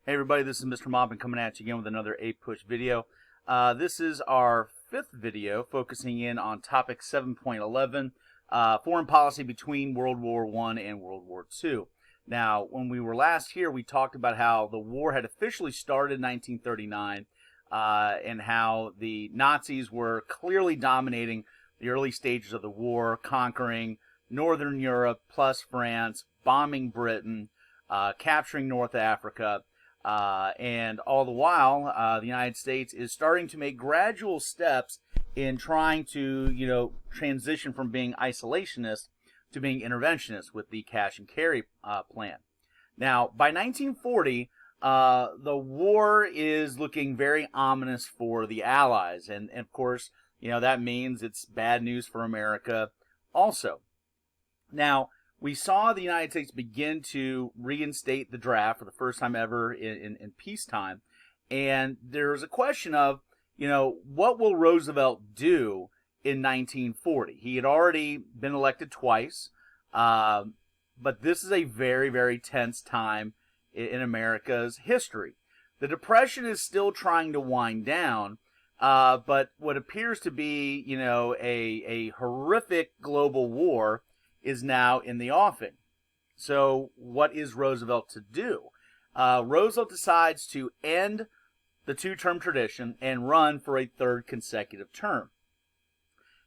Hey everybody, this is Mr. Mobbin coming at you again with another APUSH video. This is our fifth video focusing in on topic 7.11, foreign policy between World War I and World War II. Now, when we were last here, we talked about how the war had officially started in 1939 and how the Nazis were clearly dominating the early stages of the war, conquering Northern Europe plus France, bombing Britain, capturing North Africa. And all the while, the United States is starting to make gradual steps in trying to, transition from being isolationist to being interventionist with the cash and carry plan. Now, by 1940, the war is looking very ominous for the Allies. And of course, that means it's bad news for America also. Now, we saw the United States begin to reinstate the draft for the first time ever in peacetime. And there's a question of, what will Roosevelt do in 1940? He had already been elected twice, but this is a very, very tense time in America's history. The Depression is still trying to wind down, but what appears to be, a horrific global war is now in the offing. So what is Roosevelt to do? Roosevelt decides to end the two-term tradition and run for a third consecutive term.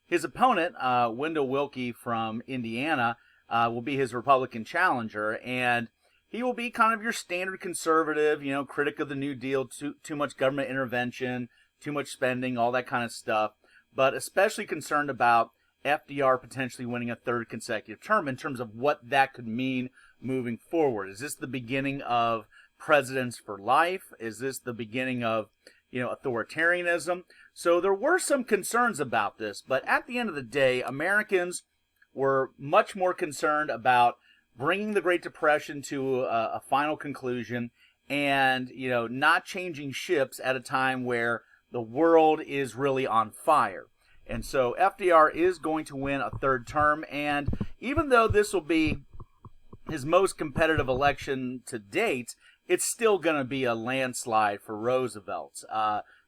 His opponent, Wendell Willkie from Indiana, will be his Republican challenger, and he will be kind of your standard conservative, critic of the New Deal, too much government intervention, too much spending, all that kind of stuff, but especially concerned about FDR potentially winning a third consecutive term in terms of what that could mean moving forward. Is this the beginning of presidents for life? Is this the beginning of, authoritarianism? So there were some concerns about this, but at the end of the day, Americans were much more concerned about bringing the Great Depression to a final conclusion and, not changing ships at a time where the world is really on fire. And so FDR is going to win a third term, and even though this will be his most competitive election to date, it's still going to be a landslide for Roosevelt.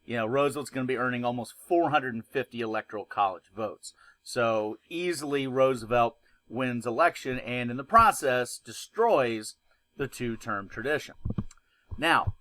Roosevelt's going to be earning almost 450 electoral college votes. So easily Roosevelt wins election and in the process destroys the two-term tradition. Now,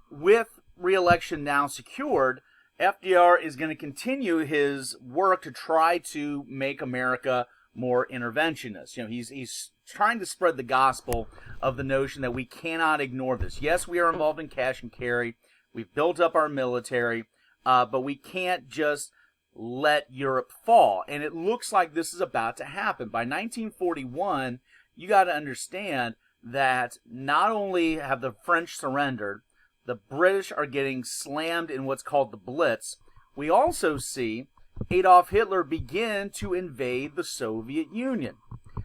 with re-election now secured, FDR is going to continue his work to try to make America more interventionist. He's trying to spread the gospel of the notion that we cannot ignore this. Yes, we are involved in cash and carry. We've built up our military, but we can't just let Europe fall. And it looks like this is about to happen. By 1941, you got to understand that not only have the French surrendered, the British are getting slammed in what's called the Blitz. We also see Adolf Hitler begin to invade the Soviet Union.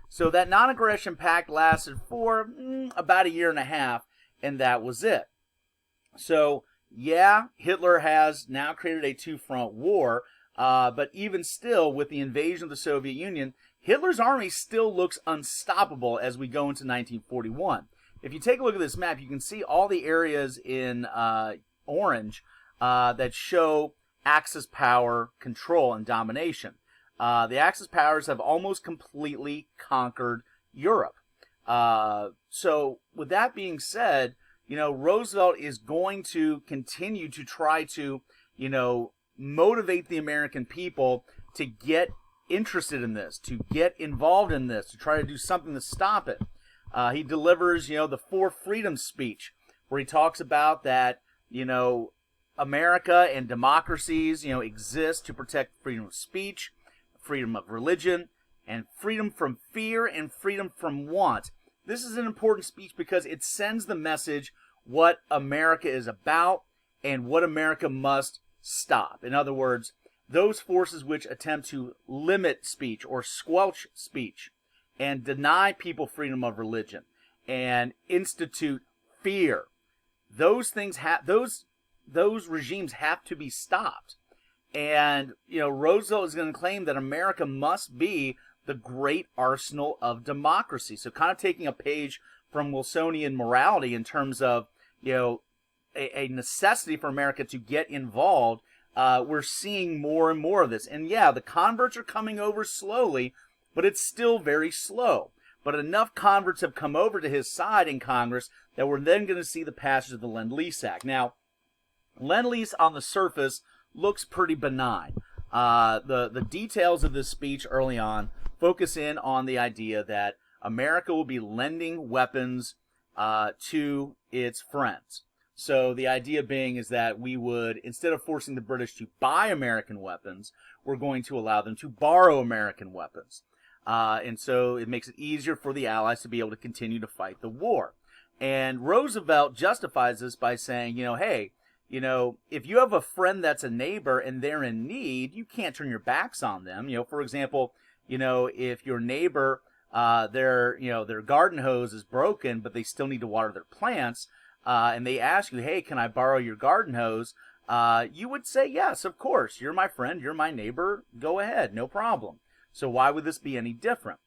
So that non-aggression pact lasted for about a year and a half, and that was it. So, yeah, Hitler has now created a two-front war, but even still, with the invasion of the Soviet Union, Hitler's army still looks unstoppable as we go into 1941. If you take a look at this map, you can see all the areas in orange that show Axis power control and domination. The Axis powers have almost completely conquered Europe. So with that being said, Roosevelt is going to continue to try to, motivate the American people to get interested in this, to get involved in this, to try to do something to stop it. He delivers, the Four Freedoms speech, where he talks about that, America and democracies, exist to protect freedom of speech, freedom of religion, and freedom from fear and freedom from want. This is an important speech because it sends the message what America is about and what America must stop. In other words, those forces which attempt to limit speech or squelch speech and deny people freedom of religion and institute fear. Those things those regimes have to be stopped. And, Roosevelt is going to claim that America must be the great arsenal of democracy. So kind of taking a page from Wilsonian morality in terms of, a necessity for America to get involved, we're seeing more and more of this. And yeah, the converts are coming over slowly, but it's still very slow. But enough converts have come over to his side in Congress that we're then going to see the passage of the Lend-Lease Act. Now, Lend-Lease on the surface looks pretty benign. The details of this speech early on focus in on the idea that America will be lending weapons to its friends. So the idea being is that we would, instead of forcing the British to buy American weapons, we're going to allow them to borrow American weapons. And so it makes it easier for the Allies to be able to continue to fight the war. And Roosevelt justifies this by saying, hey, if you have a friend that's a neighbor and they're in need, you can't turn your backs on them. For example, if your neighbor, their garden hose is broken, but they still need to water their plants, and they ask you, hey, can I borrow your garden hose? You would say, yes, of course. You're my friend. You're my neighbor. Go ahead. No problem. So why would this be any different?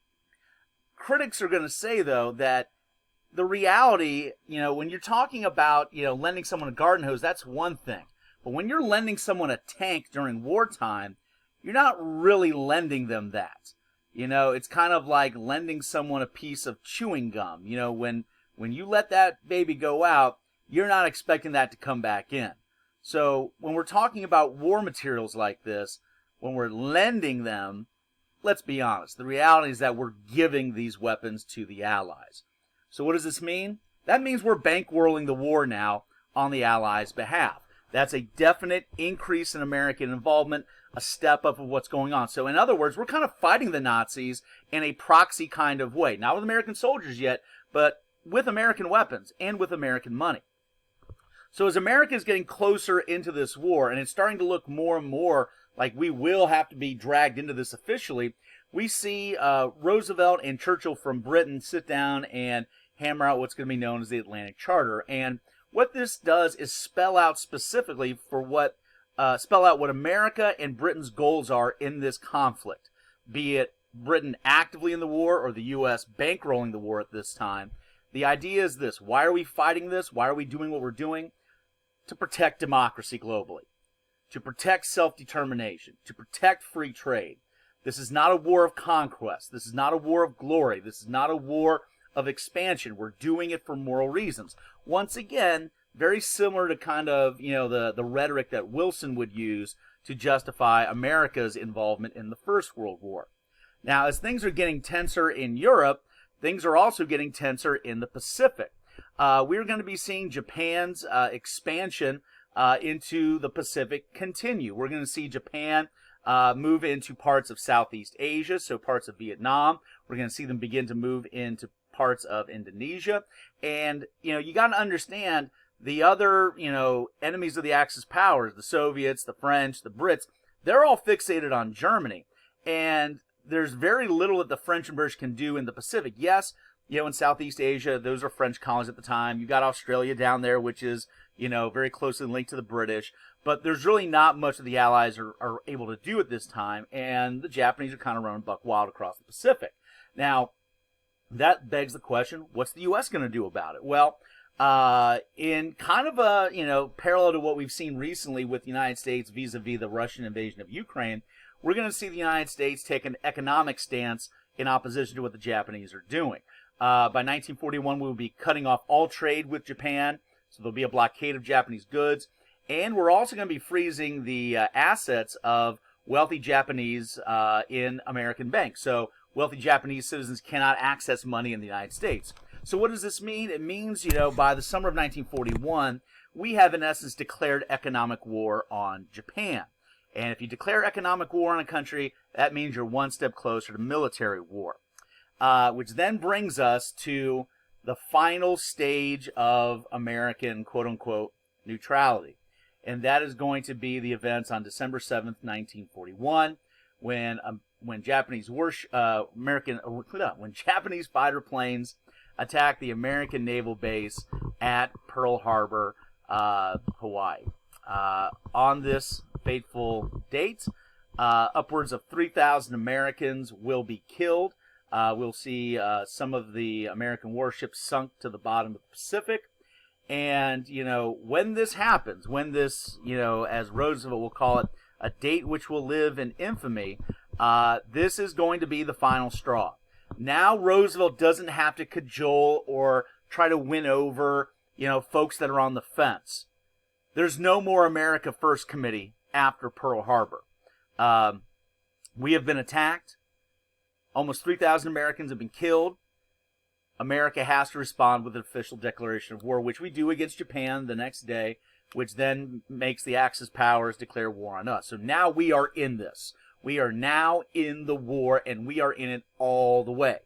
Critics are going to say, though, that the reality, when you're talking about, lending someone a garden hose, that's one thing. But when you're lending someone a tank during wartime, you're not really lending them that. It's kind of like lending someone a piece of chewing gum. When you let that baby go out, you're not expecting that to come back in. So when we're talking about war materials like this, when we're lending them, let's be honest, the reality is that we're giving these weapons to the Allies. So what does this mean? That means we're bankrolling the war now on the Allies' behalf. That's a definite increase in American involvement, a step up of what's going on. So in other words, we're kind of fighting the Nazis in a proxy kind of way. Not with American soldiers yet, but with American weapons and with American money. So as America is getting closer into this war, and it's starting to look more and more like we will have to be dragged into this officially, we see Roosevelt and Churchill from Britain sit down and hammer out what's going to be known as the Atlantic Charter. And what this does is spell out specifically what America and Britain's goals are in this conflict, be it Britain actively in the war or the U.S. bankrolling the war at this time. The idea is this: why are we fighting this? Why are we doing what we're doing? To protect democracy globally, to protect self-determination, to protect free trade. This is not a war of conquest. This is not a war of glory. This is not a war of expansion. We're doing it for moral reasons. Once again, very similar to kind of, the rhetoric that Wilson would use to justify America's involvement in the First World War. Now, as things are getting tenser in Europe, things are also getting tenser in the Pacific. We're going to be seeing Japan's expansion into the Pacific continue. We're going to see Japan move into parts of Southeast Asia, so parts of Vietnam. We're going to see them begin to move into parts of Indonesia. And, you got to understand the other, enemies of the Axis powers, the Soviets, the French, the Brits, they're all fixated on Germany. And there's very little that the French and British can do in the Pacific. Yes, in Southeast Asia, those are French colonies at the time. You've got Australia down there, which is, very closely linked to the British. But there's really not much that the Allies are able to do at this time. And the Japanese are kind of running buck wild across the Pacific. Now, that begs the question, what's the U.S. going to do about it? Well, in kind of a, parallel to what we've seen recently with the United States vis-a-vis the Russian invasion of Ukraine, we're going to see the United States take an economic stance in opposition to what the Japanese are doing. By 1941, we will be cutting off all trade with Japan, so there'll be a blockade of Japanese goods, and we're also going to be freezing the assets of wealthy Japanese in American banks. So wealthy Japanese citizens cannot access money in the United States. So what does this mean? It means, by the summer of 1941, we have in essence declared economic war on Japan. And if you declare economic war on a country, that means you're one step closer to military war. Which then brings us to the final stage of American quote-unquote neutrality. And that is going to be the events on December 7th, 1941, when Japanese when Japanese fighter planes attacked the American naval base at Pearl Harbor, Hawaii. On this fateful date, upwards of 3,000 Americans will be killed. We'll see some of the American warships sunk to the bottom of the Pacific. And, you know, when this happens, when this, you know, as Roosevelt will call it, a date which will live in infamy, this is going to be the final straw. Now Roosevelt doesn't have to cajole or try to win over, you know, folks that are on the fence. There's no more America First Committee after Pearl Harbor. We have been attacked. Almost 3,000 Americans have been killed. America has to respond with an official declaration of war, which we do against Japan the next day, which then makes the Axis powers declare war on us. So now we are in this. We are now in the war, and we are in it all the way.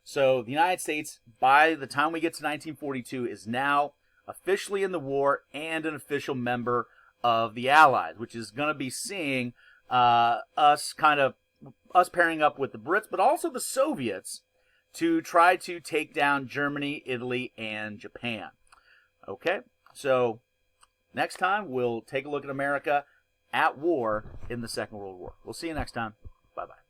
So the United States, by the time we get to 1942, is now officially in the war and an official member of the Allies, which is going to be seeing us pairing up with the Brits, but also the Soviets, to try to take down Germany, Italy, and Japan. Okay, so next time we'll take a look at America at war in the Second World War. We'll see you next time. Bye-bye.